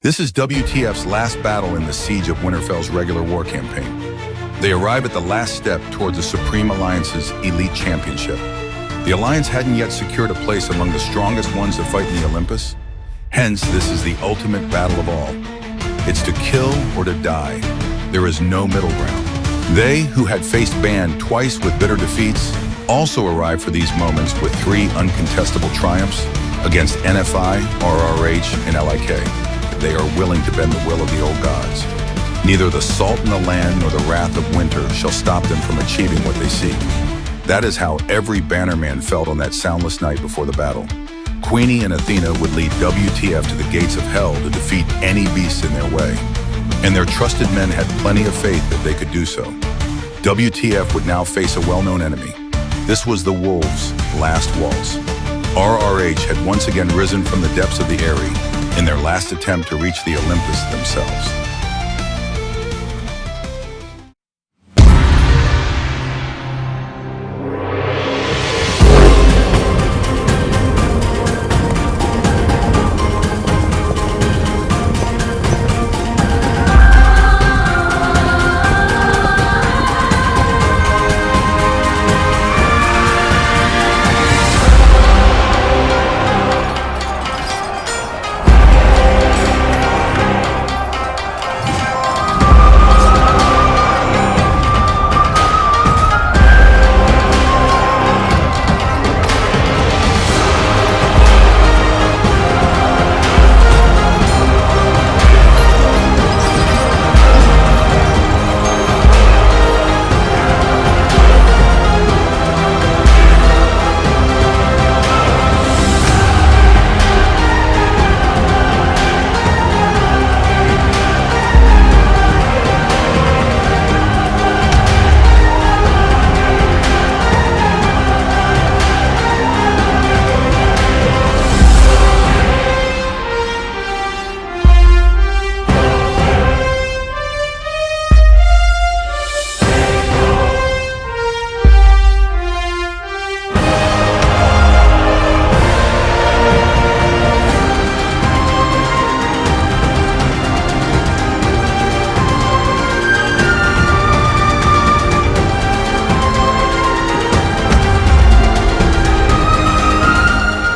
This is WTF's last battle in the Siege of Winterfell's regular war campaign. They arrive at the last step towards the Supreme Alliance's elite championship. The Alliance hadn't yet secured a place among the strongest ones to fight in the Olympus. Hence, this is the ultimate battle of all. It's to kill or to die. There is no middle ground. They, who had faced Ban twice with bitter defeats, also arrive for these moments with 3 uncontestable triumphs against NFI, RRH, and LIK. They are willing to bend the will of the old gods. Neither the salt in the land nor the wrath of winter shall stop them from achieving what they seek. That is how every bannerman felt on that soundless night before the battle. Queenie and Athena would lead WTF to the gates of hell to defeat any beasts in their way. And their trusted men had plenty of faith that they could do so. WTF would now face a well-known enemy. This was the Wolves' last waltz. RRH had once again risen from the depths of the Eyrie in their last attempt to reach the Olympus themselves.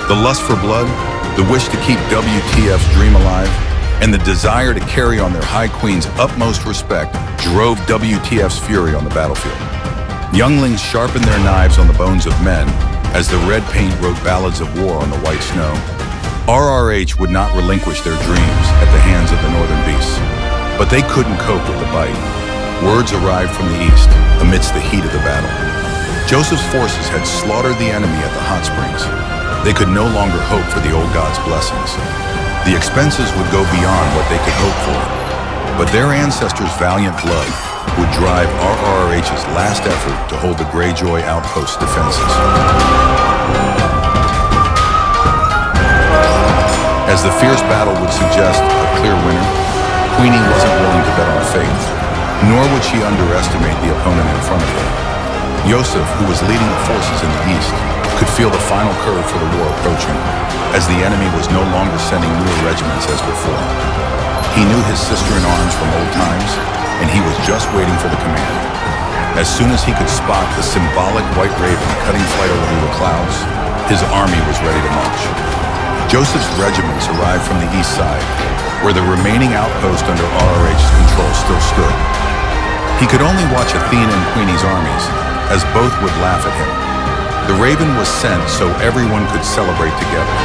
The lust for blood, the wish to keep WTF's dream alive, and the desire to carry on their High Queen's utmost respect drove WTF's fury on the battlefield. Younglings sharpened their knives on the bones of men as the red paint wrote ballads of war on the white snow. RRH would not relinquish their dreams at the hands of the northern beasts, but they couldn't cope with the bite. Words arrived from the east amidst the heat of the battle. Joseph's forces had slaughtered the enemy at the hot springs. They could no longer hope for the old god's blessings. The expenses would go beyond what they could hope for, but their ancestors' valiant blood would drive RRH's last effort to hold the Greyjoy outpost's defenses. As the fierce battle would suggest a clear winner, Queenie wasn't willing to bet on fate, nor would she underestimate the opponent in front of her. Yosef, who was leading the forces in the east, could feel the final curve for the war approaching, as the enemy was no longer sending newer regiments as before. He knew his sister-in-arms from old times, and he was just waiting for the command. As soon as he could spot the symbolic white raven cutting flight over the clouds, his army was ready to march. Joseph's regiments arrived from the east side, where the remaining outpost under RRH's control still stood. He could only watch Athena and Queenie's armies, as both would laugh at him. The raven was sent so everyone could celebrate together.